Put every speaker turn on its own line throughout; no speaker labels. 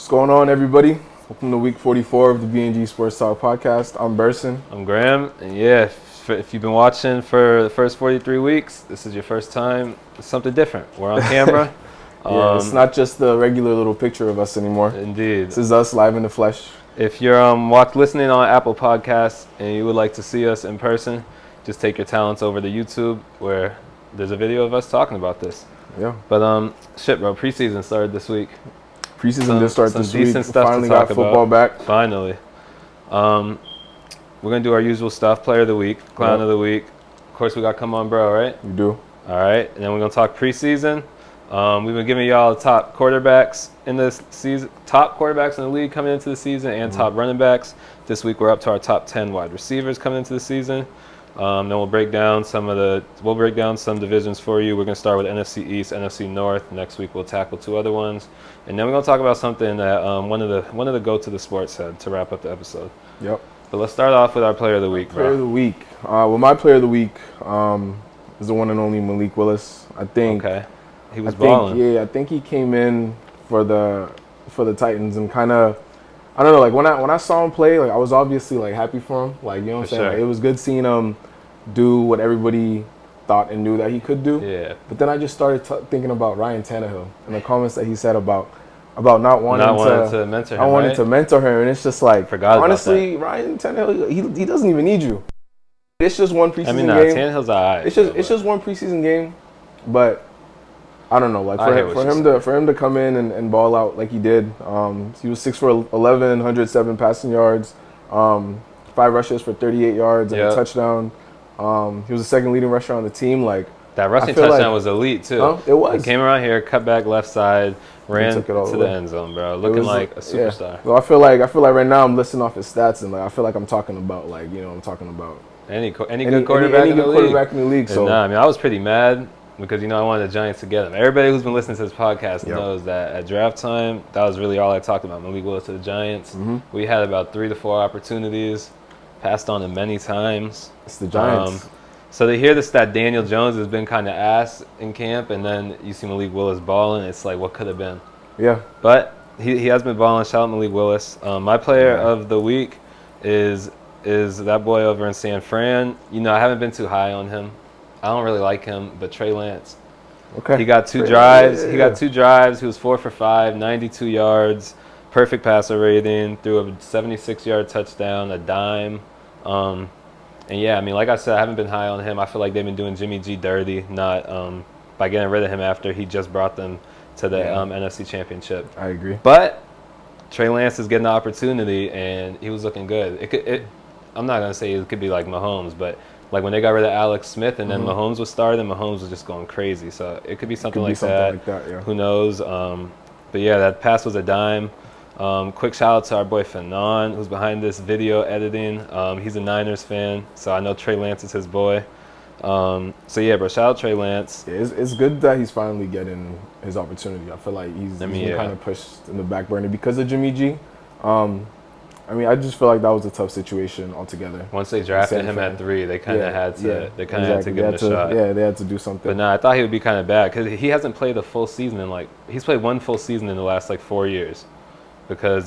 What's going on, everybody? Welcome to week 44 of the BnG Sports Talk podcast. I'm Burson.
I'm Graham, and yeah, if you've been watching for the first 43 weeks, this is your first time. It's something different. We're on camera.
It's not just the regular little picture of us anymore.
Indeed.
This is us live in the flesh.
If you're listening on Apple Podcasts and you would like to see us in person, just take your talents over to YouTube, where there's a video of us talking about this.
Yeah.
But shit, bro. Preseason started this week.
Preseason did start this week.
Decent stuff
Finally
to talk
got football
about.
back.
Finally. We're gonna do our usual stuff: Player of the Week, Clown of the Week. Of course, we got Come On Bro, right?
We do.
All right, and then we're gonna talk preseason. We've been giving y'all the top quarterbacks in this season, top quarterbacks in the league coming into the season, and top running backs. This week we're up to our top 10 wide receivers coming into the season. Then we'll break down some divisions for you. We're gonna start with NFC East, NFC North. Next week we'll tackle two other ones, and then we're gonna talk about something that one of the go to the sports said to wrap up the episode.
Yep.
But let's start off with our player of the week, bro.
Player of the week. Well, my player of the week is the one and only Malik Willis. I think.
Okay. He was balling.
Yeah, I think he came in for the Titans and kind of, I don't know, like when I saw him play, like I was obviously like happy for him. Like, you know what I'm saying?
Sure.
Like, it was good seeing him do what everybody thought and knew that he could do.
Yeah.
But then I just started thinking about Ryan Tannehill and the comments that he said about not wanting
to mentor him.
I wanted to mentor him, and it's just like, honestly,
about
Ryan Tannehill, he doesn't even need you. It's just one preseason game.
Tannehill's alright.
It's just one preseason game, but I don't know, like for him to come in and ball out like he did. He was 6 for 11, 107 passing yards, 5 rushes for 38 yards and a touchdown. He was the second leading rusher on the team. Like,
that rushing touchdown was elite too.
Huh? It was.
He came around here, cut back left side, ran
took it all
to the end zone, bro. Looking like a superstar.
Yeah. Well, I feel like right now I'm listing off his stats, and like I feel like I'm talking about any
good quarterback in the league.
So
I mean, I was pretty mad, because, I wanted the Giants to get him. Everybody who's been listening to this podcast knows that at draft time, that was really all I talked about, Malik Willis to the Giants. Mm-hmm. We had about 3 to 4 opportunities, passed on him many times.
It's the Giants.
So to hear this, that Daniel Jones has been kind of ass in camp, and then you see Malik Willis balling, it's like, what could have been?
Yeah. But
he has been balling. Shout out Malik Willis. My player of the week is that boy over in San Fran. I haven't been too high on him. I don't really like him, but Trey Lance.
Okay.
He got 2 drives. He got 2 drives. He was 4 for 5, 92 yards, perfect passer rating, threw a 76-yard touchdown, a dime. And yeah, I mean, like I said, I haven't been high on him. I feel like they've been doing Jimmy G dirty, not by getting rid of him after he just brought them to the NFC Championship.
I agree.
But Trey Lance is getting the opportunity, and he was looking good. I'm not gonna say it could be like Mahomes, but like when they got rid of Alex Smith and then Mahomes was starting, Mahomes was just going crazy. So it could be something like that.
Yeah.
Who knows? But yeah, that pass was a dime. Quick shout out to our boy Fanon, who's behind this video editing. He's a Niners fan, so I know Trey Lance is his boy. So yeah, bro, shout out Trey Lance.
Yeah, it's good that he's finally getting his opportunity. I feel like he's been kind of pushed in the back burner because of Jimmy G. I just feel like that was a tough situation altogether.
Once they drafted him at 3, they kind of had to give him a shot.
Yeah, they had to do something.
But I thought he would be kind of bad because he hasn't played a full season he's played 1 full season in the last 4 years, because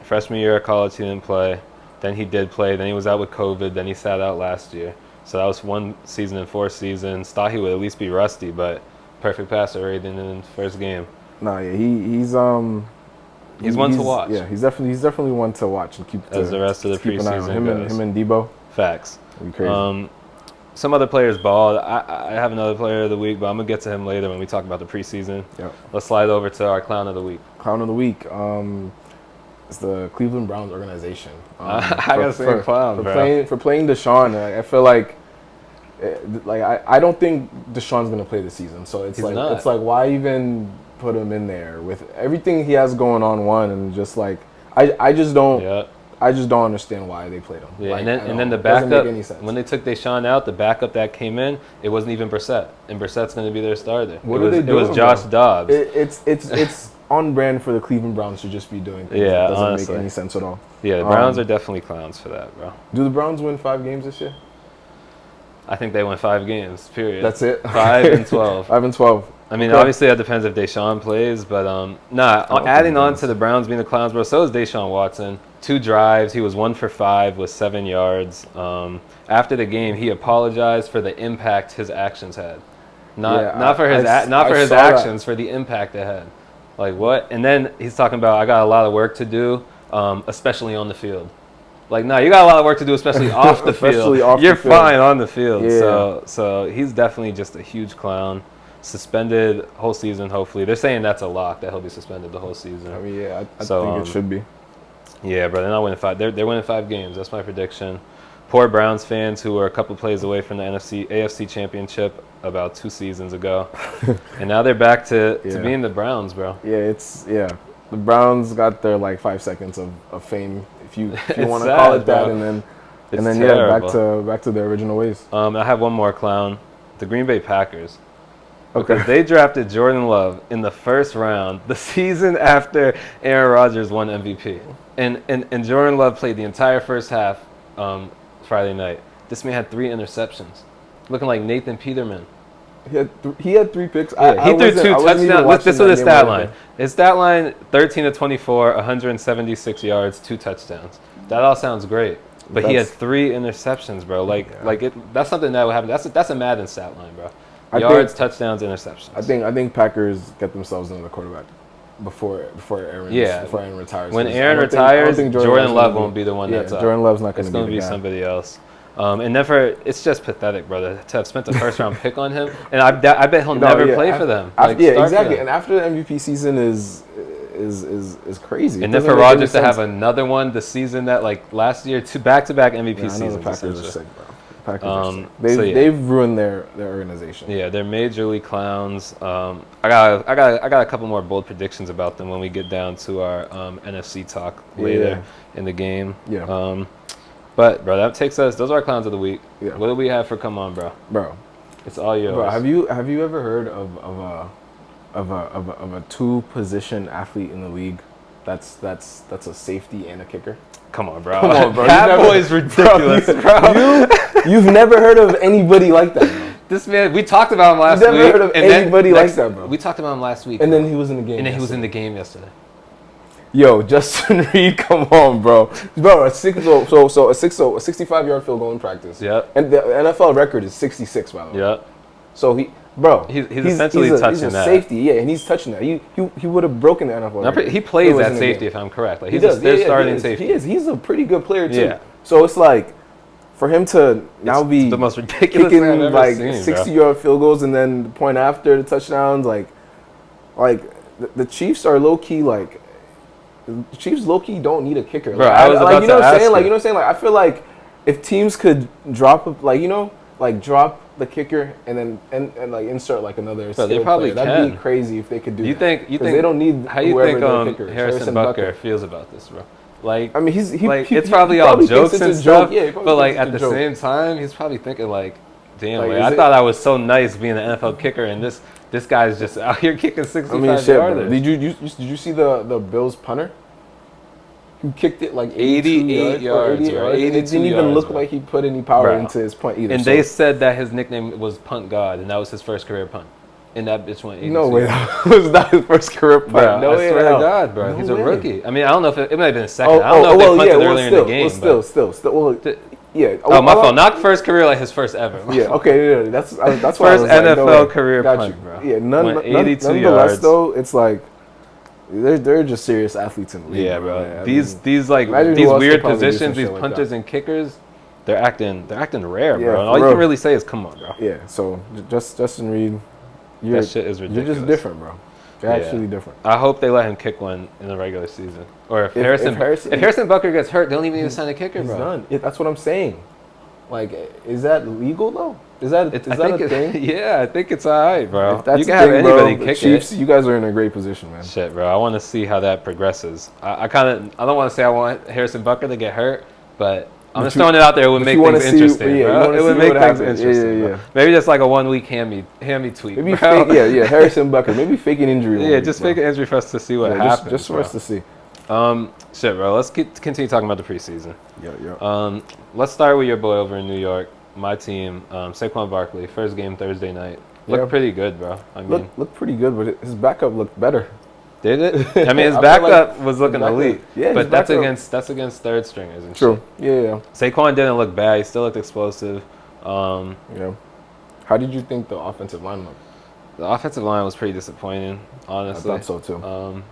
freshman year of college he didn't play, then he did play, then he was out with COVID, then he sat out last year. So that was 1 season in 4 seasons. Thought he would at least be rusty, but perfect passer rating in the first game. He's one to watch.
Yeah, he's definitely one to watch and keep
as the rest of the preseason
goes. Him and Debo.
Facts.
That'd be crazy.
Some other players balled. I have another player of the week, but I'm gonna get to him later when we talk about the preseason.
Yep.
Let's slide over to our clown of the week.
Clown of the week. It's the Cleveland Browns organization.
I gotta say clown, bro.
For playing Deshaun, I feel like I don't think Deshaun's gonna play this season. So it's why even put him in there with everything he has going on, and just like I just don't understand why they played him.
Yeah, and then the backup, when they took Deshaun out, the backup that came in, it wasn't even Brissett, and Brissett's going to be their starter. It was Josh Dobbs.
It's on brand for the Cleveland Browns to just be doing things that doesn't make any sense at all.
Yeah, the Browns are definitely clowns for that, bro.
Do the Browns win 5 games this year?
I think they win 5 games. Period.
That's it.
5-12.
5-12.
I mean,
Okay.
obviously that depends if Deshaun plays, but adding on to the Browns being the clowns, bro. So is Deshaun Watson. 2 drives, he was 1 for 5 with 7 yards. After the game, he apologized for the impact his actions had, not for his actions, for the impact they had. Like what? And then he's talking about I got a lot of work to do, especially on the field. Like, no, you got a lot of work to do, especially off the field. You're fine on the field. Yeah. So he's definitely just a huge clown. Suspended whole season, hopefully. They're saying that's a lock, that he'll be suspended the whole season.
I mean, yeah, I think it should be.
Yeah, bro, they're not winning 5. They're winning 5 games. That's my prediction. Poor Browns fans who were a couple plays away from the AFC Championship about 2 seasons ago. And now they're back to being the Browns, bro.
Yeah, the Browns got their like 5 seconds of fame, if you want to call it that, bro. and then back to their original ways.
I have one more clown, the Green Bay Packers.
Okay.
Because they drafted Jordan Love in the first round, the season after Aaron Rodgers won MVP. And Jordan Love played the entire first half Friday night. This man had 3 interceptions, looking like Nathan Peterman.
He had 3 picks.
Yeah, he threw 2 touchdowns. This was his stat line. His stat line: 13-24, 176 yards, 2 touchdowns. That all sounds great, but he had 3 interceptions, bro. That's something that would happen. That's a Madden stat line, bro. Yards, touchdowns, interceptions.
I think Packers get themselves into the quarterback before Aaron retires.
When Aaron retires, Jordan Love won't be the one that's up.
Jordan Love's not going to be.
It's going to be somebody else. And it's just pathetic, brother, to have spent a first round pick on him. And I bet he'll never play for them.
Exactly. And after the MVP season is crazy.
And then for Rodgers to have another one the season that last year, 2 back-to-back MVP seasons.
The Packers are sick, bro. They've ruined their organization.
Yeah, they're majorly clowns. I got a couple more bold predictions about them when we get down to our NFC talk later in the game.
Yeah.
But bro, that takes us. Those are our clowns of the week.
Yeah.
What do we have for Come On, bro?
Bro,
it's all yours.
Bro, have you ever heard of a 2-position athlete in the league that's a safety and a kicker?
Come on, bro.
That
boy's ridiculous, bro.
You've never heard of anybody like that, bro.
This man, we talked about him last week.
You've never heard of anybody like that, bro.
We talked about him last week.
And then he was in the game.
And then he was in the game yesterday.
Yo, Justin Reed, come on, bro. Bro, a 65-yard field goal in practice.
Yeah.
And the NFL record is 66, by the way.
Yeah.
So he's essentially touching
that.
He's a safety, yeah, and he's touching that. He would have broken the NFL record.
He plays at safety, if I'm correct. Like he's starting safety.
He is. He's a pretty good player too.
Yeah.
So it's like, for him to now be
the most ridiculous
kicking
thing I've ever seen,
60-yard field goals and then the point after the touchdowns, like the Chiefs are low key like. The Chiefs low key don't need a kicker.
Bro, I was about
you know
to
what I'm saying?
ask
Like, you know what I'm saying? Like, I feel like if teams could drop drop the kicker and then and like insert like another
skilled player,
that'd be crazy if they could do that.
You think
they don't need
how you think Harrison Butker feels about this, bro? Like,
I mean,
it's probably all jokes and stuff, but like at the same time, he's probably thinking like, damn, I thought I was so nice being an NFL kicker, and this guy's just out here kicking 65-yarders.
Did you see the Bills punter? He kicked it like
88 yards.
It didn't even look like he put any power into his punt either.
And they said that his nickname was Punt God, and that was his first career punt. And that bitch went 82.
No way, that was not his first career punt.
Bro,
no way,
I swear to God, bro.
No
he's a
way.
rookie. I mean, I don't know if it might have been a second. I don't know if they punted earlier in the game.
Still. Yeah.
Oh, my fault. Not first career, like his first ever.
Yeah. Okay. Yeah, that's why
first
I was
NFL career punt, bro.
Yeah. Nonetheless,
yards.
though, it's like they're just serious athletes in the league.
Yeah, bro. These weird positions, these punters and kickers, they're acting rare, bro. And all you can really say is, "Come on, bro."
Yeah. So Justin Reed,
that shit is ridiculous.
You're just different, bro. You're actually different.
I hope they let him kick one in the regular season. Or if Harrison Butker gets hurt, they don't even need to sign a kicker, bro.
Done. That's what I'm saying. Like, is that legal though? Is that a thing?
Yeah, I think it's all right, bro.
If that's
you can have anybody kick
Chiefs,
it.
You guys are in a great position, man.
Shit, bro. I want to see how that progresses. I don't want to say I want Harrison Butker to get hurt, but I'm just throwing it out there. It would make things interesting, bro. It would make things interesting. Yeah. Maybe just like a 1-week hammy tweak.
Maybe fake, Harrison Butker. Maybe fake an injury.
Yeah, just fake an injury for us to see what happens.
Just for us to see.
Shit, bro. Let's continue talking about the preseason.
Yeah.
Let's start with your boy over in New York, my team, Saquon Barkley, first game Thursday night. Looked pretty good, bro. I mean,
looked pretty good, but his backup looked better.
Did it? I mean, his backup was looking elite.
Yeah,
but that's against third stringers and
True.
shit.
Yeah.
Saquon didn't look bad. He still looked explosive.
Yeah. How did you think the offensive line looked?
The offensive line was pretty disappointing, honestly.
I thought so too.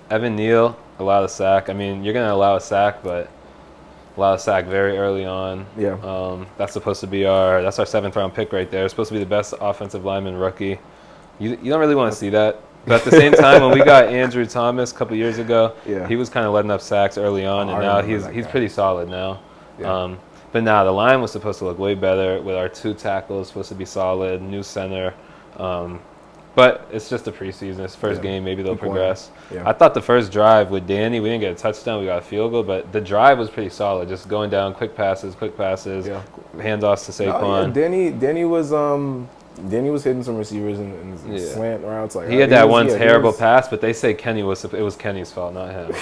Evan Neal allowed a sack. I mean, you're gonna allow a sack, but allow a sack very early on.
Yeah.
That's supposed to be our 7th round pick right there. It's supposed to be the best offensive lineman rookie. You don't really want to see that. But at the same time, when we got Andrew Thomas a couple years ago, he was kind of letting up sacks early on, and now he's pretty solid now.
Yeah.
But now the line was supposed to look way better with our 2 tackles supposed to be solid, new center. But it's just a preseason. It's first game. Maybe they'll progress.
Yeah.
I thought the first drive with Danny, we didn't get a touchdown. We got a field goal, but the drive was pretty solid. Just going down, quick passes, handoffs to Saquon.
Danny was hitting some receivers and slant routes. Like,
he had that one terrible pass, but they say it was Kenny's fault, not him.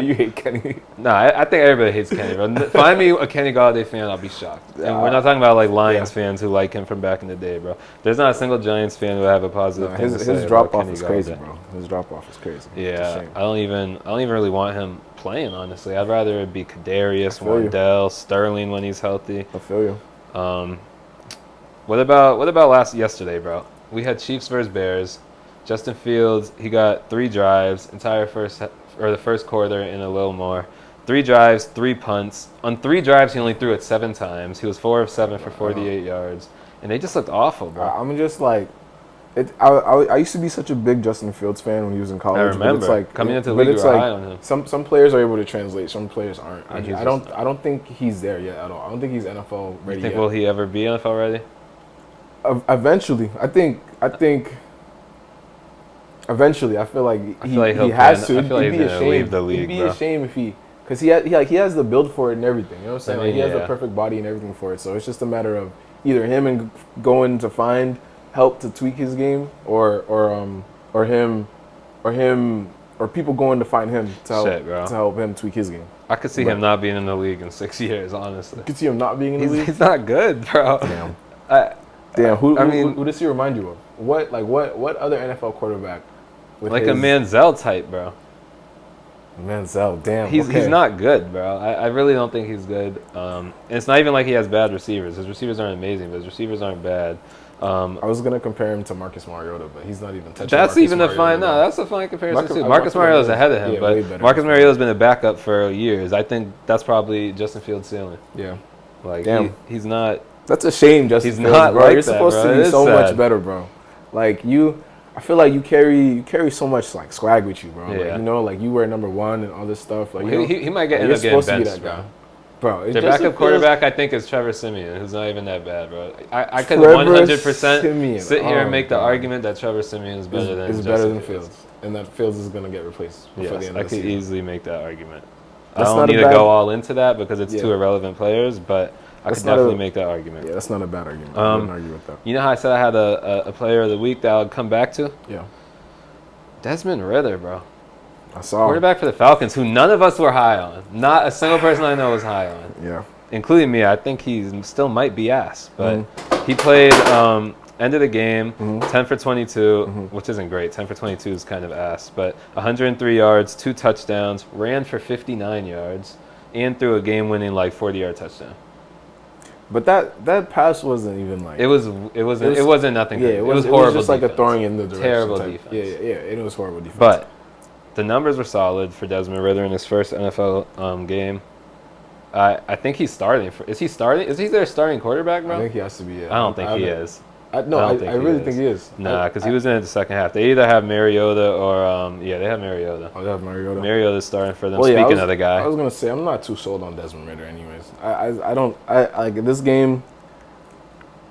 You hate Kenny.
I think everybody hates Kenny, bro. Find me a Kenny Galladay fan, I'll be shocked. And we're not talking about like Lions fans who like him from back in the day, bro. There's not a single Giants fan who would have a positive thing to say
his drop off
Kenny
is
Galladay.
crazy, bro. His drop off is crazy.
Yeah, I don't even really want him playing, honestly. I'd rather it be Kadarius, Wardell, Sterling when he's healthy.
I feel you.
What about yesterday, bro? We had Chiefs versus Bears. Justin Fields, he got 3 drives, the first quarter and a little more. 3 drives, 3 punts. On 3 drives, he only threw it 7 times. He was 4 of 7 for 48 yards, and they just looked awful, bro.
I'm just like, I used to be such a big Justin Fields fan when he was in college.
I remember.
But it's like,
coming into the league, you were high on him.
Some players are able to translate. Some players aren't. I don't think he's there yet at all. I don't think he's NFL ready yet.
Will he ever be NFL ready?
Eventually, I think. Eventually, I feel like he has to.
I feel like he's gonna leave the league,
He'd be ashamed if because he has the build for it and everything. You know what I'm saying? Like, he has the perfect body and everything for it. So it's just a matter of either him and going to find help to tweak his game, or people going to find him to help him tweak his game.
I could see him not being in the league in 6 years, honestly.
You could see him not being in the league.
He's not good, bro.
Damn. Who does he remind you of? What other NFL quarterback? With
a Manziel type, bro.
Manziel, damn.
He's not good, bro. I really don't think he's good. And it's not even like he has bad receivers. His receivers aren't amazing, but his receivers aren't bad.
I was gonna compare him to Marcus Mariota, but he's not even touching.
That's a fine comparison too. Marcus Mariota's ahead of him, but Marcus Mariota's been a backup for years. I think that's probably Justin Fields' ceiling.
Yeah,
like he's not.
That's a shame, Justin.
He's
Fields,
not
bro.
like
You're supposed
that, bro.
to be so much better, bro. Like I feel like you carry so much like swag with you, bro.
Yeah.
Like you wear number 1 and all this stuff. Like
he might end up getting benched, bro.
Bro,
their backup quarterback, I think, is Trevor Siemian, who's not even that bad, bro. I could 100% sit here and make the argument that Trevor Siemian is better than
Fields, and that Fields is going to get replaced before the end of the season.
I could easily make that argument. I don't need to go all into that because it's 2 irrelevant players, but I could definitely make that argument.
Yeah, that's not a bad argument. I wouldn't argue with that.
You know how I said I had a player of the week that I would come back to?
Yeah.
Desmond Ridder, bro.
I saw
quarterback for the Falcons, who none of us were high on. Not a single person I know was high on.
Yeah.
Including me. I think he still might be ass. But he played end of the game, 10 for 22, which isn't great. 10 for 22 is kind of ass. But 103 yards, 2 touchdowns, ran for 59 yards, and threw a game-winning 40-yard touchdown.
But that pass wasn't even like
it wasn't nothing.
Yeah,
it was
It
horrible.
was just like a throwing in the direction.
Terrible
type.
defense.
Yeah, it was horrible defense.
But the numbers were solid for Desmond Ridder in his first NFL game. I think he's starting. Is he starting? Is he their starting quarterback, bro?
I think he has to be.
I don't think he is.
I really think he is.
Nah, because he was in it the second half. They either have Mariota or they have Mariota.
Oh, they have Mariota.
Mariota's starting for them. Well, speaking of the guy,
I was gonna say I'm not too sold on Desmond Ridder. Anyways, I don't like this game.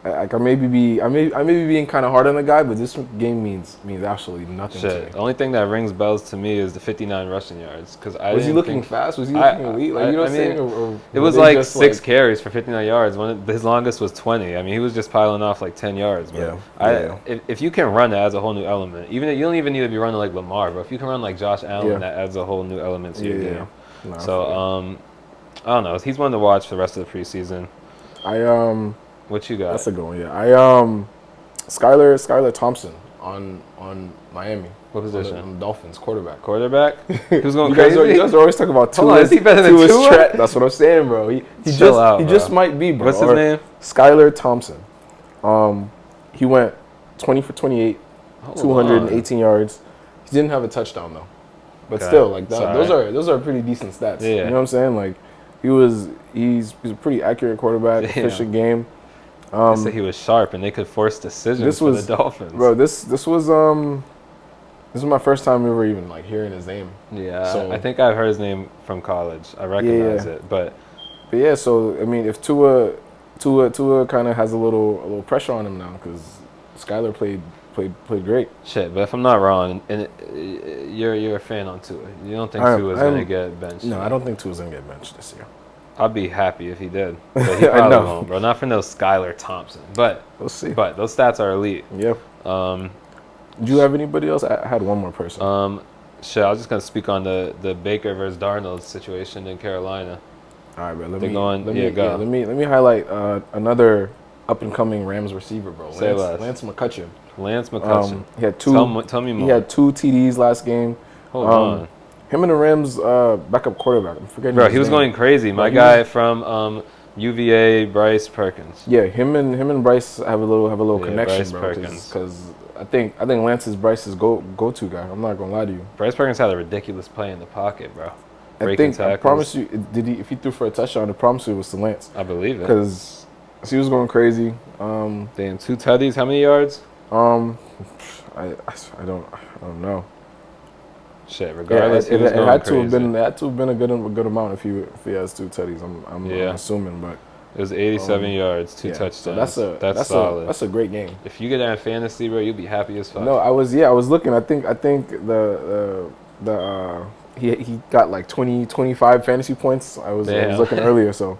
I may be being kind of hard on the guy, but this game means absolutely nothing to me.
The only thing that rings bells to me is the 59 rushing yards.
Was he looking fast? Was he looking elite? Like, you know what I'm saying? Or
it was like 6 carries for 59 yards. His longest was 20. I mean, he was just piling off like 10 yards. Bro.
Yeah.
If you can run, that adds a whole new element. Even you don't even need to be running like Lamar, but if you can run like Josh Allen, that adds a whole new element to your game. I don't know. He's one to watch for the rest of the preseason. What you got?
That's a good one. Yeah, Skylar Thompson on Miami.
What position?
On the Dolphins, quarterback.
Quarterback? Who's going
you
crazy?
You guys are always talking about Tua.
Is he better than Tua?
That's what I'm saying, bro. He just might be, bro.
What's his name?
Skylar Thompson. He went 20 for 28, 218 yards. He didn't have a touchdown though, but still, like those are pretty decent stats.
Yeah.
You know what I'm saying? Like he's a pretty accurate quarterback, efficient game.
They said he was sharp and they could force decisions for the Dolphins.
Bro, this was my first time ever even like hearing his name.
Yeah, so, I think I've heard his name from college. I recognize it, but
yeah. So I mean, if Tua kind of has a little pressure on him now because Skylar played great.
Shit, but if I'm not wrong, and you're a fan on Tua, you don't think Tua's gonna get benched?
No, I don't think Tua's gonna get benched this year.
I'd be happy if he did, but he probably won't, bro. Not for no Skylar Thompson, but
we'll see.
But those stats are elite.
Yep. Do you have anybody else? I had one more person.
Shit, I was just gonna speak on the Baker versus Darnold situation in Carolina.
All right, bro. Let me highlight another up and coming Rams receiver, bro. Lance McCutcheon.
Lance McCutcheon.
He had two.
Tell me more.
He had 2 TDs last game.
Hold on.
Him and the Rams backup quarterback. I'm forgetting.
Bro, he was going crazy. My guy from UVA, Bryce Perkins.
Yeah, him and Bryce have a little connection, bro. Because I think Lance is Bryce's go-to guy. I'm not gonna lie to you.
Bryce Perkins had a ridiculous play in the pocket, bro.
I promise you, if he threw for a touchdown, I promise you it was to Lance.
I believe it.
Because he was going crazy.
Damn, 2 tutties. How many yards?
I don't know.
Shit, regardless,
it had to have been a good amount if he has 2 tutties. I'm assuming, but
it was 87 yards, 2 touchdowns.
So that's
solid.
That's a great game.
If you get that in fantasy, bro, you'll be happy as fuck.
No, I was looking. I think he got like 25 fantasy points. I was looking earlier, so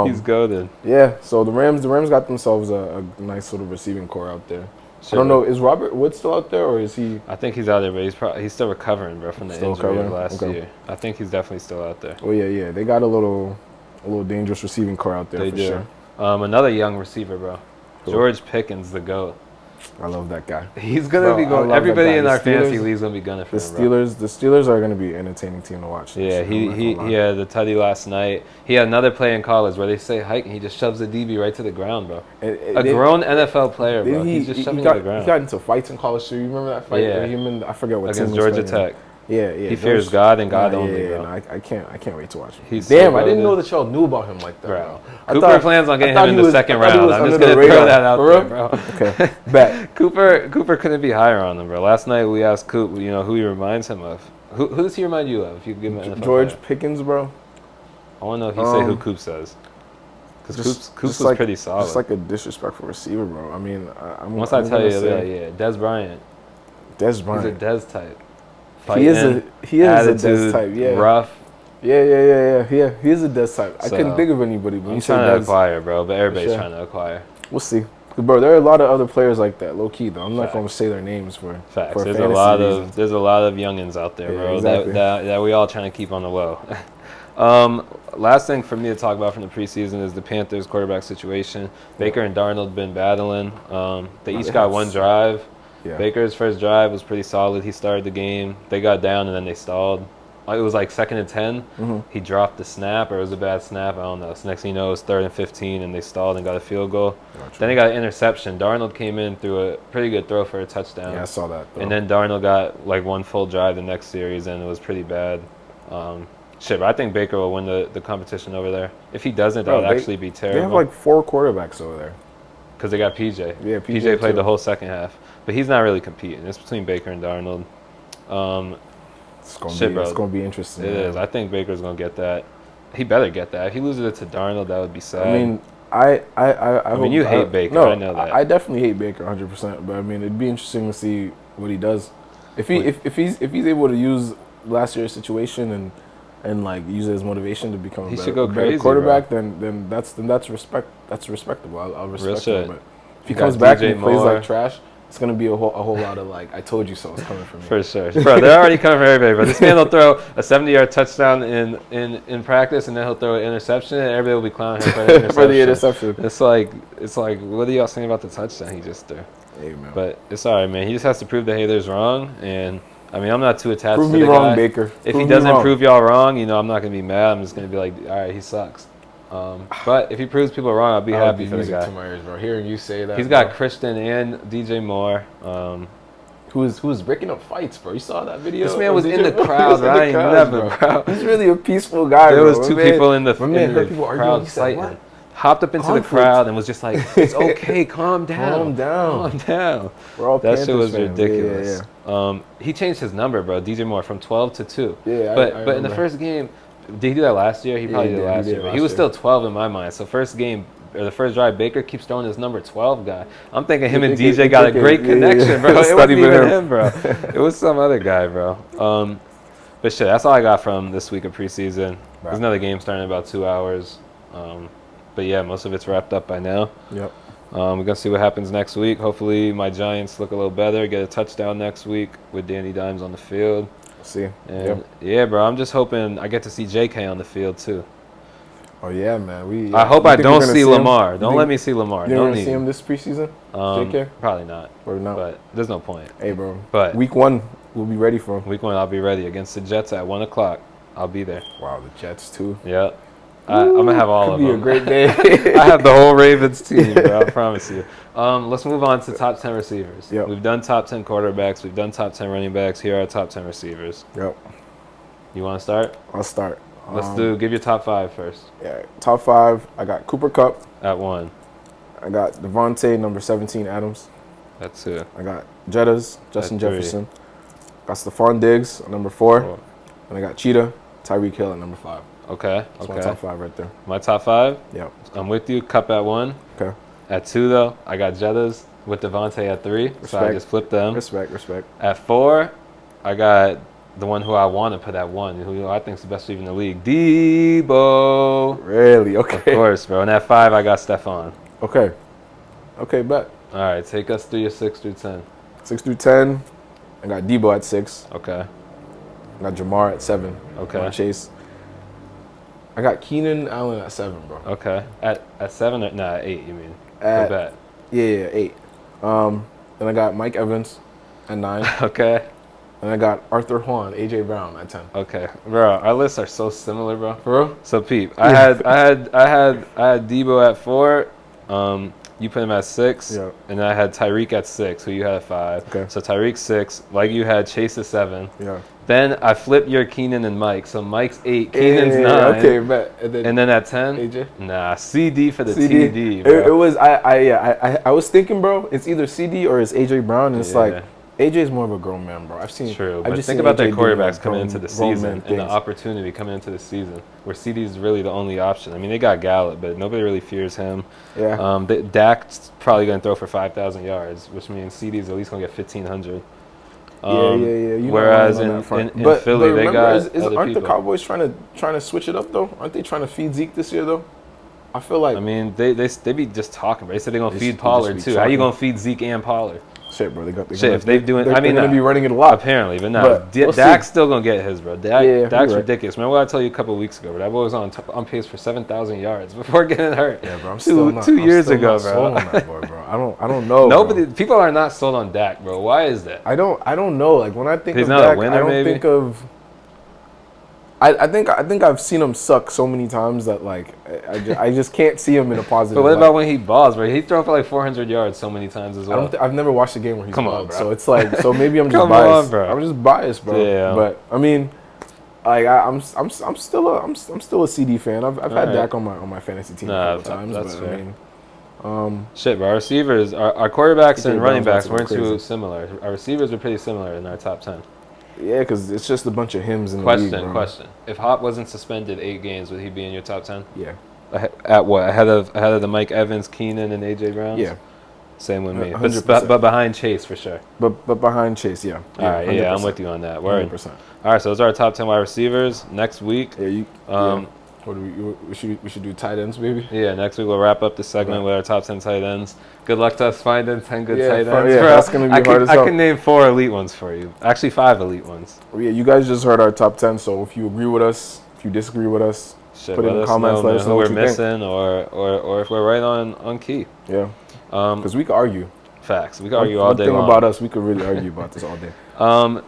he's goated.
Yeah, so the Rams got themselves a nice sort of receiving core out there. I don't know. Is Robert Wood still out there, or is he?
I think he's out there, but he's still recovering, bro, from the injury of last year. I think he's definitely still out there.
Oh yeah. They got a little dangerous receiving core out there.
They
for
do.
Sure.
Another young receiver, bro. Cool. George Pickens, the GOAT.
I love that guy.
He's gonna be going. Everybody in our fantasy league is gonna be gunning for him, bro.
The Steelers are gonna be an entertaining team to watch.
Yeah, he had the tutty last night. He had another play in college where they say hike and he just shoves the DB right to the ground, bro. A grown NFL player, bro. He's just shoving to the ground.
He got into fights in college too. You remember that fight?
Yeah.
I forget what
against Georgia Tech.
Yeah.
He fears God and God only, bro.
I can't wait to watch him.
I
didn't know that y'all knew about him like that, bro.
Cooper plans on getting him in the second round. I'm just gonna throw that out there, bro.
Okay, bet.
Cooper couldn't be higher on him, bro. Last night we asked Coop, who he reminds him of. Who does he remind you of? If you could give him an NFL
George
player.
Pickens, bro.
I want to know if you say who Coop says. Because Coop was pretty solid.
Just like a disrespectful receiver, bro. I mean,
once I tell you, Dez Bryant.
Dez Bryant.
He's a Dez type.
He is a Dez type. Yeah.
Rough.
Yeah. He is a Dez type. I couldn't think of anybody, but
I'm trying to acquire, bro. But everybody's trying to acquire.
We'll see. Bro, there are a lot of other players like that, low key though. I'm not going to say their names for
facts.
For
there's a lot of youngins out there, bro.
Exactly.
That we all trying to keep on the low. Last thing for me to talk about from the preseason is the Panthers quarterback situation. Baker and Darnold been battling. They each got one drive. Yeah. Baker's first drive was pretty solid. He started the game. They got down and then they stalled. It was like 2nd and 10. Mm-hmm. He dropped the snap, or it was a bad snap. I don't know. So next thing you know, it was 3rd and 15, and they stalled and got a field goal. Gotcha. Then they got an interception. Darnold came in through a pretty good throw for a touchdown.
Yeah, I saw that.
And then Darnold got like one full drive the next series, and it was pretty bad. But I think Baker will win the competition over there. If he doesn't, that would actually be terrible.
They have like 4 quarterbacks over there.
Because they got PJ.
Yeah,
PJ played the whole second half. But he's not really competing. It's between Baker and Darnold.
It's gonna be interesting.
It is. I think Baker's gonna get that. He better get that. If he loses it to Darnold, that would be sad.
I mean, I mean,
you hate Baker.
No,
I know that.
I definitely hate Baker 100%. But I mean, it'd be interesting to see what he does. If he's able to use last year's situation and like use it as motivation to become a better quarterback, then that's respect. That's respectable. I'll respect him. But if he comes back and he plays like trash, it's gonna be a whole lot of like, I told you so. It's coming from me.
For sure, bro. They're already coming for everybody, bro. This man will throw a 70-yard touchdown in practice, and then he'll throw an interception, and everybody will be clowning him for the interception.
For the interception.
It's like, what are y'all saying about the touchdown he just threw?
Hey, man.
But it's all right, man. He just has to prove the haters wrong, and I mean, I'm not too attached
Prove
to
me
the
wrong,
guy.
Baker.
If
Prove
he
me
doesn't
wrong.
prove y'all wrong, I'm not gonna be mad. I'm just gonna be like, all right, he sucks. But if he proves people wrong, I'll be happy for the guy.
To my ears, bro. Hearing you say that,
He's got Christian and DJ Moore.
Who's breaking up fights, bro? You saw that video?
This man was in the crowd, right? Never, bro.
He's really a peaceful guy.
There
bro.
was two people in the
people
crowd fighting. Hopped up into the crowd and was just like, "It's okay, calm down, calm down."
We're all
that shit was
fans.
ridiculous.
Yeah.
He changed his number, bro. DJ Moore from 12 to 2.
Yeah,
but in the first game, did he do that last year? He probably did last year. But he was still 12 in my mind. So first game. Or the first drive, Baker keeps throwing his number 12 guy. I'm thinking him and DJ got a great connection, bro. It wasn't even him, bro. It was some other guy, bro. But shit, that's all I got from this week of preseason. There's another game starting in about 2 hours. But yeah, most of it's wrapped up by now.
Yep.
We're going to see what happens next week. Hopefully my Giants look a little better, get a touchdown next week with Danny Dimes on the field.
See.
And yeah, bro, I'm just hoping I get to see JK on the field too.
Oh yeah, man.
I hope I don't see Lamar. Don't let me see Lamar.
You don't see him this preseason? JK?
Probably not.
Or not.
But there's no point.
Hey, bro.
But
week 1, we'll be ready for him.
Week 1, I'll be ready against the Jets at 1 o'clock. I'll be there.
Wow, the Jets too.
Yeah. I'm gonna have all of them.
Could be a great day.
I have the whole Ravens team, bro. I promise you. Let's move on to top 10 receivers.
Yep.
We've done top 10 quarterbacks. We've done top 10 running backs. Here are our top 10 receivers.
Yep.
You want to start?
I'll start.
Give your top 5 first.
Yeah, top 5. I got Cooper Kupp
at 1.
I got Devontae, number 17, Adams.
That's 2.
I got Jettas, Justin
At 3.
Jefferson. Got Stephon Diggs at number 4. And I got Cheetah, Tyreek Hill at number 5.
Okay.
That's my top 5 right there.
My top 5?
Yep.
I'm with you. Kupp at 1.
Okay.
At 2, though, I got Jettas with Devontae at 3.
Respect.
So I just flipped them.
Respect.
At 4, I got the one who I want to put at 1, who I think is the best receiver in the league, Debo.
Really? Okay.
Of course, bro. And at 5, I got Stephon.
Okay. Okay, bet.
All right, take us through your 6 through 10.
6 through 10, I got Debo at 6.
Okay.
I got Jamar at 7.
Okay.
Chase. I got Keenan Allen at 7, bro.
Okay. At 7 or at 8, you mean?
At,
bet.
Yeah, 8. Then I got Mike Evans at 9.
Okay.
And I got Arthur Juan, AJ Brown at 10.
Okay, bro. Our lists are so similar, bro.
For real?
So Pete, I had Debo at 4. You put him at 6.
Yep.
And I had Tyreek at 6, who you had at 5.
Okay.
So Tyreek 6, like you had Chase at 7.
Yeah.
Then I flipped your Keenan and Mike. So Mike's 8, Keenan's 9.
Okay, bet.
And then at 10,
AJ?
Nah, CD for the TD, bro.
It was I was thinking, bro, it's either CD or it's AJ Brown, and it's like AJ's more of a grown man, bro.
True, but think about their quarterbacks coming into the season and the opportunity coming into the season where CD's really the only option. I mean, they got Gallup, but nobody really fears him.
Yeah.
Dak's probably going to throw for 5,000 yards, which means CD's at least going to get 1,500.
Yeah. You
whereas in Philly, they got
aren't the Cowboys trying to switch it up though? Aren't they trying to feed Zeke this year though? I feel like.
I mean, they be just talking, but they said they're gonna feed Pollard too. How you gonna feed Zeke and Pollard?
Shit, bro.
If they're doing, I mean,
they're gonna be running it a lot
apparently, but no. Dak's still gonna get his, bro. Dak's ridiculous. Remember what I told you a couple of weeks ago? Bro, that boy was on pace for 7,000 yards before getting hurt.
Yeah, bro. I'm still not,
2 years ago,
not
bro.
Sold on that boy, bro. I don't know.
Nobody, people are not sold on Dak, bro. Why is that?
I don't know. Like when I think of
not
Dak,
a winner,
I don't
maybe?
think of. I think I've seen him suck so many times that like I just can't see him in a positive.
But what
light.
about when he balls, bro? He's thrown for like 400 yards so many times as well.
I've never watched a game where he's
Come on,
balled,
bro.
so it's like maybe I'm just
Come
biased.
on, bro.
I'm just biased, bro.
Yeah.
But I mean, like I'm still a CD fan. I've had Dak on my fantasy team a couple times.
That's
but
fair.
I mean,
shit, bro. Our receivers, our quarterbacks and running backs weren't
crazy.
too similar. Our receivers were pretty similar in our top 10.
yeah, because it's just a bunch of hymns in the league, bro.
Question. If Hop wasn't suspended 8 games, would he be in your top 10?
Yeah.
At what? Ahead of the Mike Evans, Keenan, and AJ Browns?
Yeah.
Same with me.
100%.
But behind Chase for sure.
But behind Chase, yeah.
All right,
100%.
I'm with you on that. Word.
100%.
All right, so those are our top 10 wide receivers. Next week,
Yeah, What do we should do tight ends, maybe?
Yeah, next week we'll wrap up the segment with our top 10 tight ends. Good luck to us finding 10 good tight ends,
bro. That's gonna be hard as hell.
I can name 4 elite ones for you. Actually, 5 elite ones.
Well, yeah, you guys just heard our top 10. So if you agree with us, if you disagree with us, put it in the comments. Let us know what we're missing,
or if we're right on key.
Yeah. Because we could argue.
Facts. We could argue all day long.
One thing about us, we could really argue about this all day.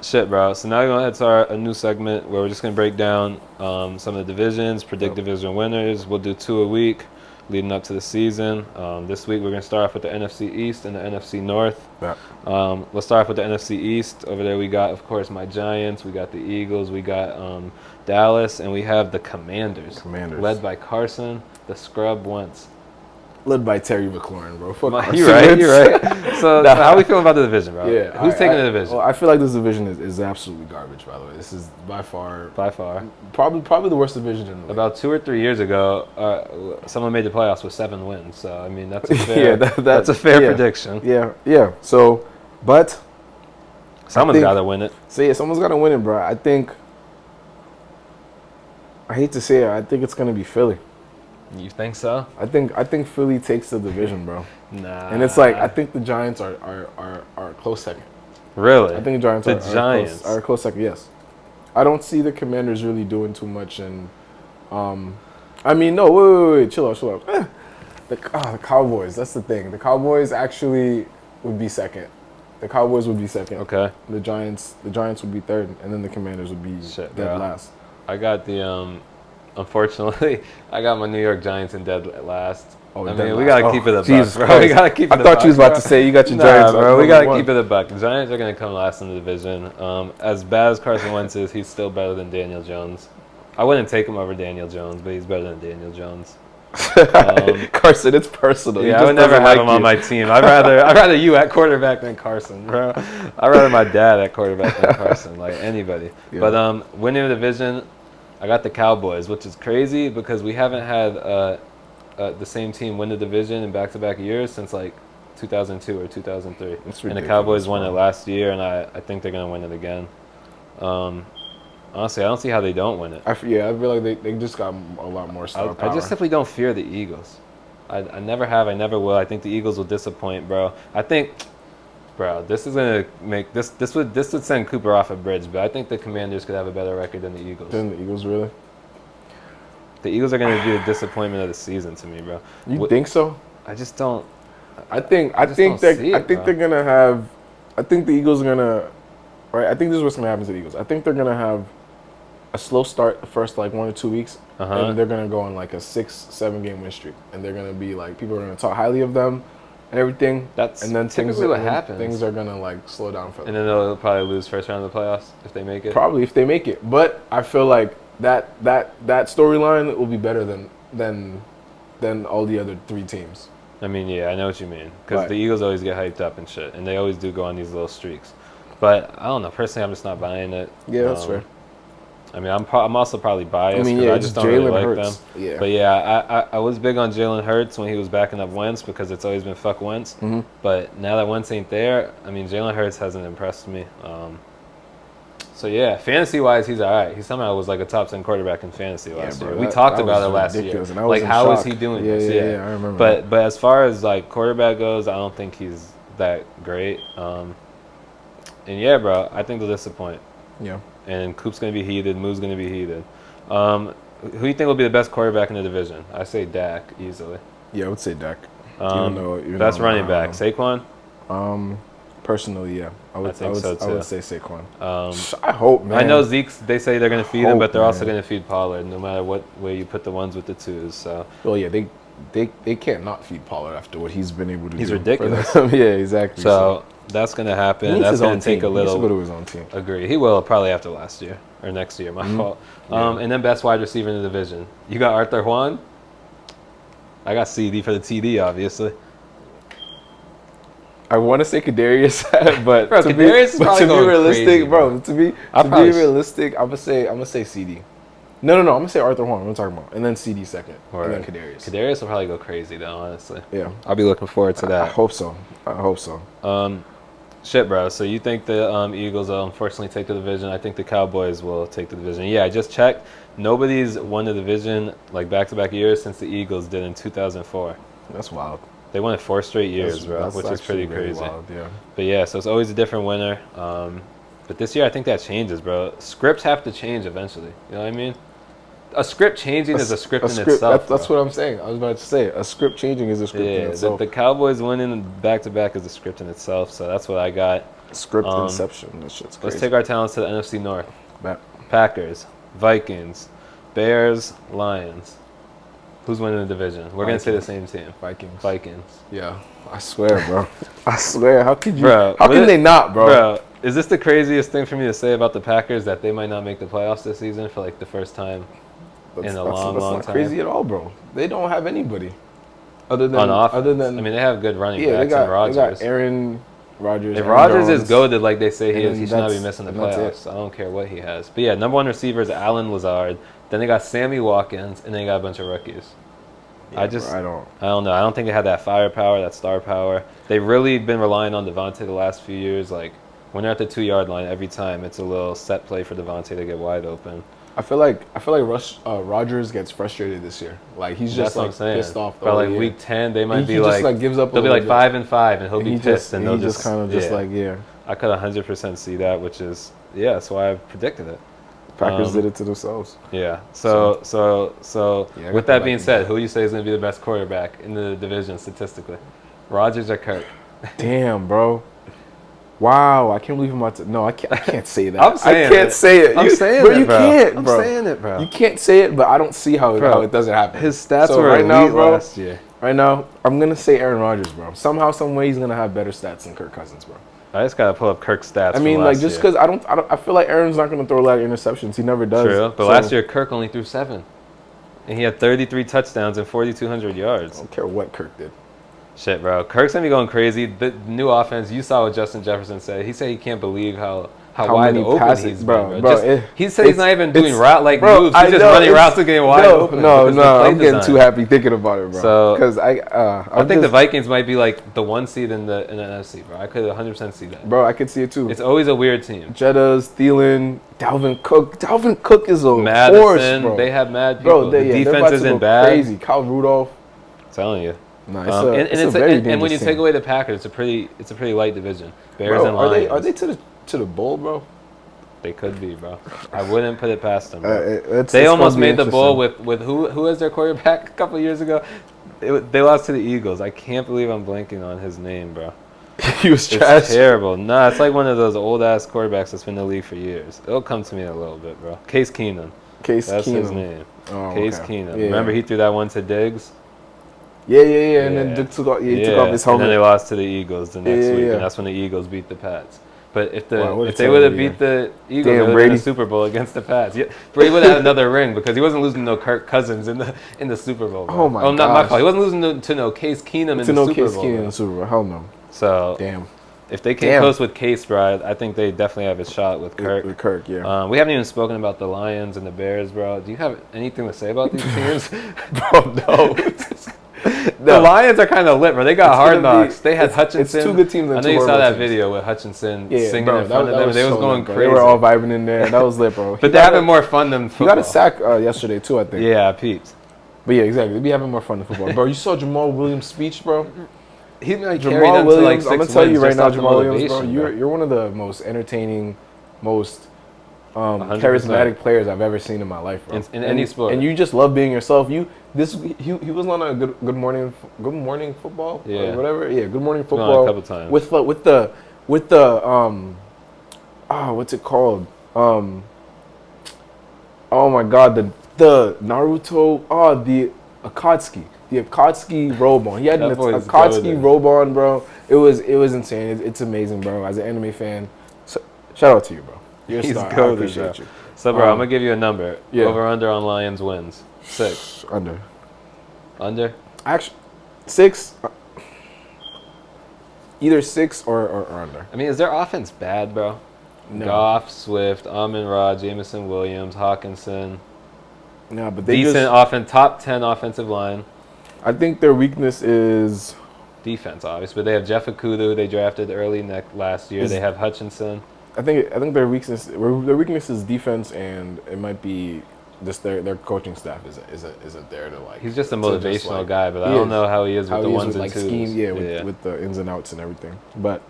Shit, bro. So now we're going to head to a new segment where we're just going to break down some of the divisions, predict division winners. We'll do 2 a week leading up to the season. This week we're going to start off with the NFC East and the NFC North.
Yeah.
Let's start off with the NFC East. Over there we got, of course, my Giants. We got the Eagles. We got Dallas. And we have the Commanders. Led by Carson, the scrub Wentz.
Led by Terry McLaurin, bro. Fuck
you're right. So how we feel about the division, bro?
Yeah,
Who's taking the division?
Well, I feel like this division is absolutely garbage, by the way. This is by far, probably the worst division in the league.
About 2 or 3 years ago, someone made the playoffs with 7 wins. So I mean, that's a fair, that's a fair prediction.
Yeah. So, but
someone's got to win it.
So yeah, someone's got to win it, bro. I hate to say it, I think it's gonna be Philly.
You think so?
I think Philly takes the division, bro.
Nah.
And it's like I think the Giants are a close second.
Really?
I think the Giants are a close second. Yes. I don't see the Commanders really doing too much, and I mean, no, wait, chill out. The Cowboys. That's the thing. The Cowboys actually would be second. The Cowboys would be second.
Okay.
The Giants would be third, and then the Commanders would be dead last.
I got the unfortunately, I got my New York Giants in dead last. I mean, we gotta keep it a buck, bro. We gotta keep it a buck.
I thought you was about to say you got your Giants,
bro. We gotta keep it a buck. The Giants are gonna come last in the division. As bad as Carson Wentz is, he's still better than Daniel Jones. I wouldn't take him over Daniel Jones, but he's better than Daniel Jones.
Carson, it's personal.
Yeah, I would never have him on my team. I'd rather you at quarterback than Carson, bro. I'd rather my dad at quarterback than Carson, like anybody. Yeah. But winning the division, I got the Cowboys, which is crazy because we haven't had the same team win the division in back-to-back years since like 2002 or 2003. And the Cowboys won it last year, and I think they're going to win it again. Honestly, I don't see how they don't win it.
I feel like they just got a lot more star power.
I just simply don't fear the Eagles. I never have. I never will. I think the Eagles will disappoint, bro. I think... Bro, this is gonna make this would send Cooper off a bridge, but I think the Commanders could have a better record than the Eagles.
Than the Eagles, really?
The Eagles are gonna be the disappointment of the season to me, bro.
You think so?
I just don't.
I think they're gonna have. I think the Eagles are gonna. Right. I think this is what's gonna happen to the Eagles. I think they're gonna have a slow start the first like 1 or 2 weeks, and they're gonna go on like a 6-7 game win streak, and they're gonna be like people are gonna talk highly of them. And everything.
And then
typically what happens. Things are gonna like slow down for them.
And then they'll probably lose first round of the playoffs if they make it.
Probably if they make it, but I feel like that storyline will be better than all the other 3 teams.
I mean, yeah, I know what you mean because the Eagles always get hyped up and shit, and they always do go on these little streaks. But I don't know. Personally, I'm just not buying it.
Yeah, that's fair.
I mean, I'm also probably biased because I just don't really like them.
Yeah.
But yeah, I was big on Jalen Hurts when he was backing up Wentz because it's always been fuck Wentz.
Mm-hmm.
But now that Wentz ain't there, I mean, Jalen Hurts hasn't impressed me. So yeah, fantasy-wise, he's all right. He somehow was like a top 10 quarterback in fantasy last year. We talked about it last year.
Like,
how is he doing this?
Yeah, I remember.
But as far as like quarterback goes, I don't think he's that great. And yeah, bro, I think they'll disappoint.
Yeah.
And Coop's going to be heated. Moo's going to be heated. Who do you think will be the best quarterback in the division? I say Dak easily.
Yeah, I would say Dak.
Best running back, Saquon?
Personally, yeah. I would say Saquon.
I
hope, man.
I know Zeke, they say they're going to feed him, but they're also going to feed Pollard no matter what way you put the ones with the twos. So.
Well, yeah, they can't not feed Pollard after what he's been able to do.
He's ridiculous.
Yeah, exactly.
So that's going to happen. That's going to take a little.
He needs to go to his own team.
Agree. He will probably after last year or next year. My fault. Yeah. And then best wide receiver in the division. You got Arthur Juan. I got CD for the TD, obviously.
I want to say Kadarius, but
bro,
to be realistic,
crazy,
bro. To be realistic, I'm gonna say CD. No. I'm gonna say Arthur Juan. What I'm talking about, and then CD second, and then Kadarius.
Kadarius will probably go crazy though, honestly.
Yeah,
I'll be looking forward to that.
I hope so.
Shit, bro. So you think the Eagles will unfortunately take the division? I think the Cowboys will take the division. Yeah, I just checked. Nobody's won the division like back-to-back years since the Eagles did in 2004.
That's wild.
They won it 4 straight years, bro, which is pretty crazy.
Wild, yeah.
But yeah, so it's always a different winner. But this year, I think that changes, bro. Scripts have to change eventually. You know what I mean? A script changing is a script in itself.
That's what I'm saying. I was about to say a script changing is a script in itself.
The Cowboys winning back-to-back is a script in itself. So that's what I got.
Script inception. That shit's crazy.
Let's take our talents to the NFC North.
Bet.
Packers, Vikings, Bears, Lions. Who's winning the division? We're going to say the same team. Vikings.
Yeah. I swear, bro. I swear. How could you?
Bro,
how can they not, bro?
Bro, is this the craziest thing for me to say about the Packers, that they might not make the playoffs this season for like the first time in a long time?
That's not crazy at all, bro. They don't have anybody other than
on offense.
Other than,
I mean, they have good running backs and Rodgers.
They got Aaron Rodgers.
If Rodgers is goated like they say he is, he should not be missing the
playoffs.
I don't care what he has. But yeah, number 1 receiver is Allen Lazard. Then they got Sammy Watkins, and then they got a bunch of rookies.
Yeah, I don't
know. I don't think they had that firepower, that star power. They've really been relying on Devontae the last few years. Like, when they're at the 2-yard line, every time it's a little set play for Devontae to get wide open.
I feel like Rodgers gets frustrated this year. Like, he's just like pissed off.
By like week 10, they might be like,
just gives up.
They'll be like 5-5, and he'll be pissed, and they'll just
kind of just like
I could 100% see that, which is that's why I predicted it.
Packers did it to themselves.
Yeah. So with that being said, who do you say is going to be the best quarterback in the division statistically? Rodgers or Kirk?
Damn, bro. Wow, I can't believe I'm about to. No, I can't say that.
I'm saying
I can't say it.
I'm saying
it,
bro.
You can't, bro.
I'm saying it, bro.
You can't say it, but I don't see how it doesn't happen.
His stats were
right now, bro.
Last year.
Right now, I'm gonna say Aaron Rodgers, bro. Somehow, some way, he's gonna have better stats than Kirk Cousins, bro.
I just gotta pull up Kirk's stats.
I mean, like, just because I feel like Aaron's not gonna throw a lot of interceptions. He never does.
True, but last year Kirk only threw 7, and he had 33 touchdowns and 4,200 yards.
I don't care what Kirk did.
Shit, bro. Kirk's gonna be going crazy. The new offense. You saw what Justin Jefferson said. He said he can't believe how wide open he's been, bro. He said he's not even doing route-like moves. He's just running routes and getting wide open.
No, I'm getting too happy thinking about it, bro.
So,
because
I think the Vikings might be like the 1 seed in the NFC, bro. I could 100% see that.
Bro, I could see it too.
It's always a weird team.
Jettas, Thielen, Dalvin Cook. Dalvin Cook is a
Madison,
horse, bro.
They have mad people.
Bro,
the defense isn't bad.
Crazy. Kyle Rudolph.
I'm telling you.
No, and
when you take away the Packers, it's a pretty light division. Bears and
Lions.
Lions.
Are they to the bowl, bro?
They could be, bro. I wouldn't put it past them.
They
almost made the bowl with who as their quarterback a couple years ago. They lost to the Eagles. I can't believe I'm blanking on his name, bro.
He was trash.
It's terrible. Nah, it's like one of those old ass quarterbacks that's been in the league for years. It'll come to me in a little bit, bro. Case Keenum. That's his name.
Oh,
Case Keenum. Yeah. Remember he threw that one to Diggs?
Yeah. And then Dick took off his helmet.
And then they lost to the Eagles the next week, and that's when the Eagles beat the Pats. But if they would have beat the Eagles, they would have been in the Super Bowl against the Pats. Yeah, Brady would have had another ring because he wasn't losing no Kirk Cousins in the Super Bowl. Bro.
Oh my god!
Not my fault. He wasn't losing to no Case Keenum in the Super Bowl.
Case Keenum in the Super Bowl. Hell no.
So
damn.
If they came close with Case, bro, I think they definitely have a shot with Kirk.
With Kirk, yeah.
We haven't even spoken about the Lions and the Bears, bro. Do you have anything to say about these teams?
Bro, no.
The Lions are kind of lit, bro. They got Hard Knocks. They had Hutchinson.
It's 2 good teams.
I know you saw that video with Hutchinson singing in front of them. They was going crazy.
They were all vibing in there. That was lit, bro.
But they're having more fun than football.
He got a sack yesterday, too, I think.
Yeah, Pete.
But yeah, exactly. They be having more fun than football. Bro, you saw Jamal Williams' speech, bro?
He might
Jamal Williams, I'm gonna tell you right now, Jamal Williams, bro, you're one of the most entertaining, most charismatic players I've ever seen in my life, bro.
In any sport.
And you just love being yourself. He was on a good morning football, or whatever. Yeah, Good Morning Football.
A couple times.
With the what's it called? Oh my god, the Naruto. The Akatsuki. The Akatsuki robe on. He had an Akatsuki robe on, bro. It was insane. It's amazing, bro. As an anime fan, so, shout out to you, bro. You're a star. I appreciate you.
So, bro, I'm gonna give you a number. Yeah. Over under on Lions wins. 6.
Under.
Under?
Actually, 6. Either 6 or under.
I mean, is their offense bad, bro? No. Goff, Swift, Amon-Ra, Jameson Williams, Hawkinson.
No, but they
decent offense, top 10 offensive line.
I think their weakness is
defense, obviously. But they have Jeff Okuda, who they drafted early last year. They have Hutchinson.
I think their weakness is defense, and it might be just their coaching staff isn't there to like.
He's just a motivational guy, but I don't know how he is with the ones and twos.
Scheme, with the ins and outs and everything. But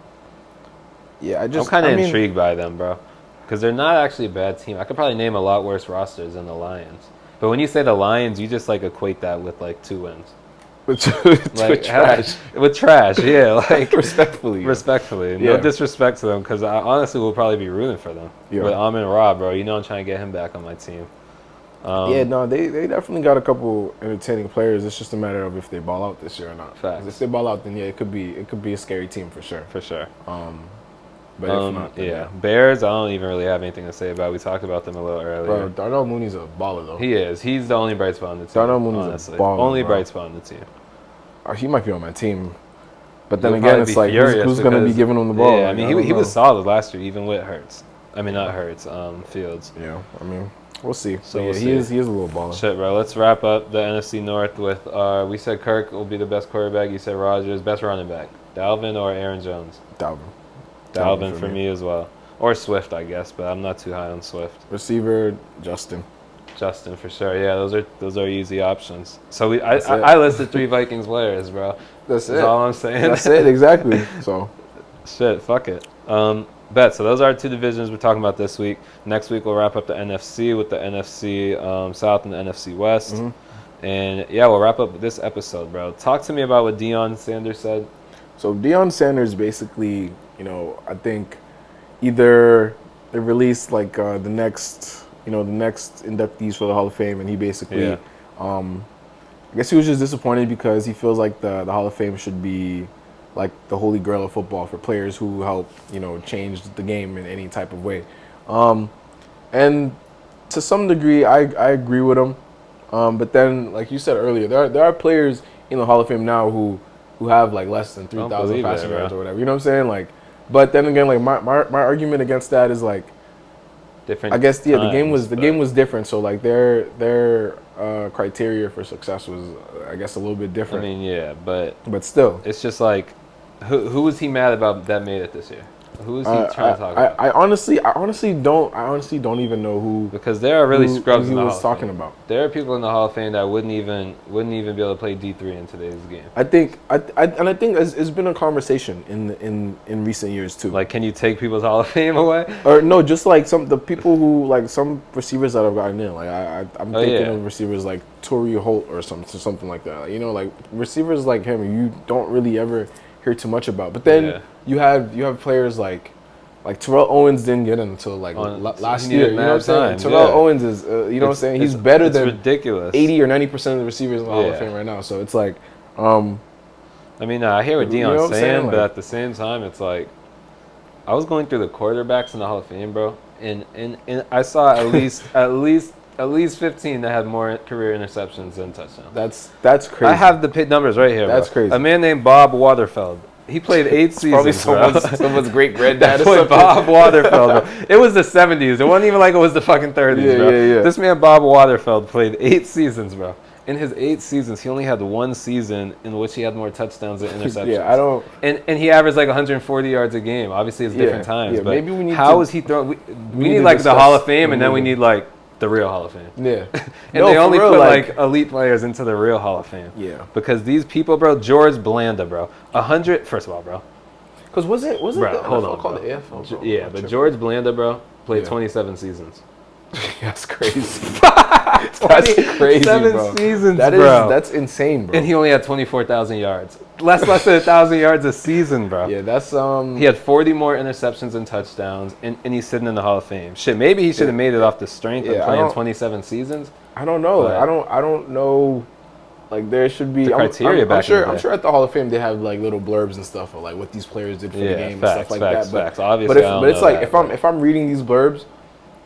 yeah,
I'm kind of intrigued by them, bro, because they're not actually a bad team. I could probably name a lot worse rosters than the Lions. But when you say the Lions, you just like equate that with like 2 wins.
With trash.
With trash, yeah. Like
respectfully.
No disrespect to them, because I honestly will probably be rooting for them. Yeah. With Amon-Ra, bro, you know I'm trying to get him back on my team.
They definitely got a couple entertaining players. It's just a matter of if they ball out this year or not.
Facts.
If they ball out, then it could be a scary team for sure.
For sure.
But if not, then
Bears, I don't even really have anything to say about. We talked about them a little earlier.
Bro, Darnell Mooney's a baller though.
He is. He's the only bright spot on the team.
Darnell Mooney's honestly. A baller.
Only bright spot on the team.
He might be on my team. But then again, it's like, who's going to be giving him the ball?
Yeah, I mean, he was solid last year, even with Hurts. I mean, not Hurts, Fields.
Yeah, I mean, we'll see.
So
yeah, he is a little baller.
Shit, bro. Let's wrap up the NFC North with, we said Kirk will be the best quarterback. You said Rodgers, best running back. Dalvin or Aaron Jones? Dalvin for me as well. Or Swift, I guess, but I'm not too high on Swift.
Receiver, Justin
for sure. Yeah, those are easy options. So I listed 3 Vikings players, bro. That's all I'm saying.
That's it, exactly. So
shit, fuck it. Bet. So those are our 2 divisions we're talking about this week. Next week we'll wrap up the NFC with the NFC South and the NFC West. Mm-hmm. And yeah, we'll wrap up this episode, bro. Talk to me about what Deion Sanders said.
So Deion Sanders basically, I think either they released like the next inductees for the Hall of Fame, and he basically, I guess he was just disappointed because he feels like the Hall of Fame should be like the holy grail of football for players who help, change the game in any type of way. And to some degree, I agree with him. But then, like you said earlier, there are players in the Hall of Fame now who have like less than 3,000 passing yards or whatever. You know what I'm saying? Like, but then again, like my argument against that is like,
different.
I guess the game was different. So like their criteria for success was, I guess, a little bit different.
I mean, yeah, but
still,
it's just like, who was he mad about that made it this year? Who was he trying to talk about?
I honestly don't even know who,
because there are really scrubs in the Hall of Fame.
Talking about.
There are people in the Hall of Fame that wouldn't even be able to play D3 in today's game.
I think it's been a conversation in recent years too.
Like, can you take people's Hall of Fame away?
Or no, just like the people who, like some receivers that have gotten in. Like I'm thinking of receivers like Torrey Holt or something like that. Like, like receivers like him, you don't really ever hear too much about. But then you have players like Terrell Owens didn't get in until like last year. You know what I'm saying? Terrell Owens is, you know what I'm saying? He's better than
ridiculous.
80 or 90% of the receivers in the Hall of Fame right now. So it's like,
I mean, I hear what Deion's saying, but at the same time, it's like, I was going through the quarterbacks in the Hall of Fame, bro, and I saw at least 15 that had more career interceptions than touchdowns.
That's crazy.
I have the numbers right here.
That's crazy.
A man named Bob Waterfeld. He played 8 seasons.
Probably someone's great granddad.
Bob Waterfeld. Bro. It was the 70s. It wasn't even like it was the fucking 30s, bro. Yeah. This man Bob Waterfeld played 8 seasons, bro. In his 8 seasons, he only had 1 season in which he had more touchdowns than interceptions. And he averaged like 1140 yards a game. Obviously, it's different times. Yeah, but
maybe we need
how is he throwing? We need like the Hall of Fame, and then we need like the real Hall of Fame.
Yeah.
And they only put like elite players into the real Hall of Fame.
Yeah.
Because these people, bro, George Blanda, bro. 100, first of all, bro.
Because was it
bro,
the
hold
NFL
on,
called
bro.
the AFL? Bro?
Yeah, but George Blanda, bro, played 27 seasons.
That's crazy. That's crazy,
7
bro.
Seasons, bro.
That's insane, bro.
And he only had 24,000 yards. Less than 1,000 yards a season, bro.
Yeah, that's
He had 40 more interceptions and touchdowns, and he's sitting in the Hall of Fame. Shit, maybe he should have made it off the strength of playing 27 seasons.
I don't know. I don't know. Like, there should be
the criteria
I'm sure at the Hall of Fame they have like little blurbs and stuff of like what these players did for the game and stuff like that.
But obviously,
but it's like if I'm reading these blurbs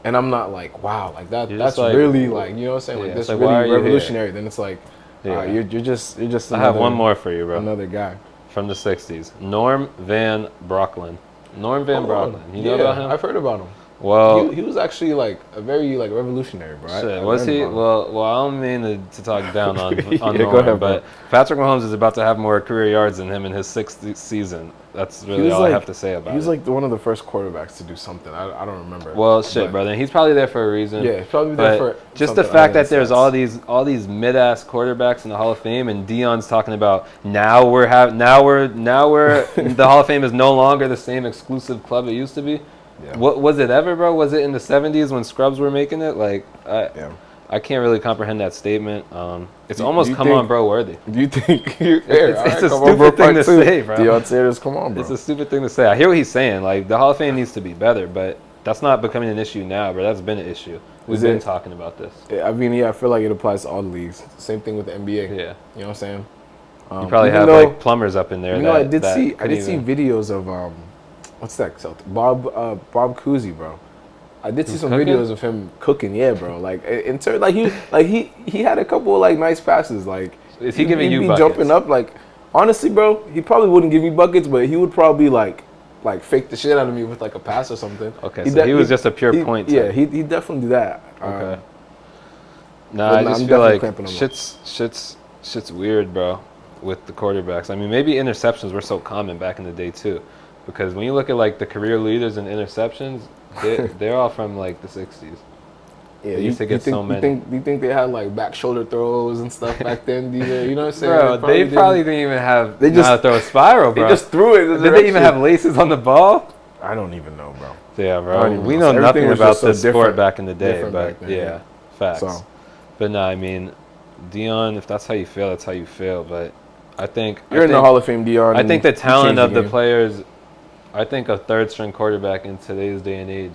and I'm not like, wow, like that's like, really like, you know what I'm saying? Like, this really revolutionary. Then it's like, you're just another,
I have one more for you, bro.
Another guy
from the 60s, Norm Van Brocklin. Norm Van Brocklin. You know about him?
I've heard about him.
Well,
he was actually like a very like revolutionary, bro.
Shit, was he? Well, I don't mean to talk down on
Yeah,
Norm,
go ahead, bro.
but Patrick Mahomes is about to have more career yards than him in his 6th season. That's really all I have to say about it.
He was like one of the first quarterbacks to do something. I don't remember.
Well, shit, brother. He's probably there for a reason.
Yeah, he's probably there for
just the fact that there's all these mid-ass quarterbacks in the Hall of Fame, and Deion's talking about now we're the Hall of Fame is no longer the same exclusive club it used to be. Yeah. What was it ever, bro? Was it in the 70s when scrubs were making it? Like, I can't really comprehend that statement. It's almost come on, bro, worthy.
Do you think
it's a stupid thing to say, bro?
Deion Sanders, come on, bro.
It's a stupid thing to say. I hear what he's saying. Like, the Hall of Fame needs to be better, but that's not becoming an issue now, bro. That's been an issue. We've been talking about this.
I mean, I feel like it applies to all the leagues. Same thing with the NBA. Yeah. You know what I'm saying?
You probably have like plumbers up in there.
I did see videos of what's that? Bob Cousy, bro. I did see some videos of him cooking. Yeah, bro. Like in turn, he had a couple of like nice passes. Like,
is he giving you
be
buckets?
Jumping up? Like, honestly, bro, he probably wouldn't give me buckets, but he would probably like fake the shit out of me with like a pass or something.
Okay, so he was just a pure point.
Yeah, he definitely do that.
Okay. Nah, I just feel like shit's weird, bro, with the quarterbacks. I mean, maybe interceptions were so common back in the day too, because when you look at like the career leaders in interceptions, they're all from like the 60s. Yeah, they used to get so many.
Do you think they had like back shoulder throws and stuff back then? You know what I'm saying?
Bro, they probably didn't even have how to throw a spiral, bro.
They just threw it.
Did they even have laces on the ball?
I don't even know, bro.
Yeah, bro. We know nothing about this sport back in the day, but yeah, facts. So.
But
no, I mean, Deion, if that's how you feel, that's how you feel. But I think
you're in the Hall of Fame, Deion.
I think the talent of the players. I think a third-string quarterback in today's day and age,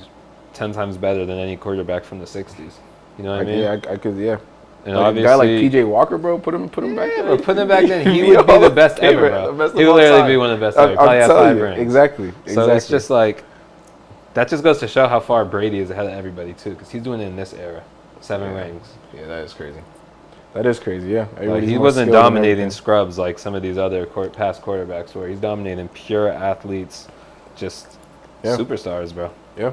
10 times better than any quarterback from the 60s. You know what I mean?
Yeah, I could, yeah.
And
like
obviously,
a guy like P.J. Walker, bro, put him back there.
Bro, put him back then. He would be the best ever, bro. He would literally be one of the best ever. Probably have 5 rings.
Exactly.
So it's just like, that just goes to show how far Brady is ahead of everybody, too, because he's doing it in this era. 7 rings.
Yeah, that is crazy. That is crazy, yeah.
Like, he wasn't dominating scrubs like some of these other past quarterbacks were. He's dominating pure athletes, just superstars, bro.
Yeah.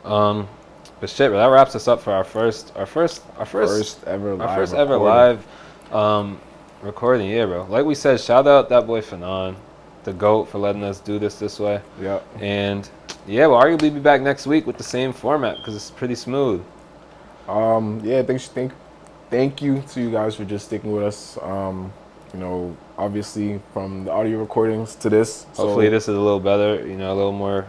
But shit, bro, that wraps us up for our first
ever
live recording. Yeah, bro. Like we said, shout out that boy Fanon, the GOAT, for letting us do this way.
Yeah.
And yeah, we'll arguably be back next week with the same format because it's pretty smooth.
Yeah, thank you to you guys for just sticking with us. You know, obviously from the audio recordings to this.
Hopefully this is a little better, you know, a little more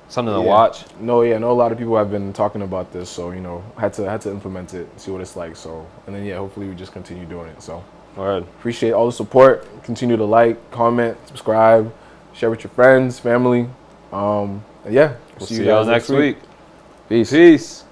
something to watch.
No, I know a lot of people have been talking about this, so, you know, had to implement it, see what it's like. So, and then hopefully we just continue doing it. So,
word.
Appreciate all the support. Continue to like, comment, subscribe, share with your friends, family. And we'll
see y'all next week.
Peace.
Peace.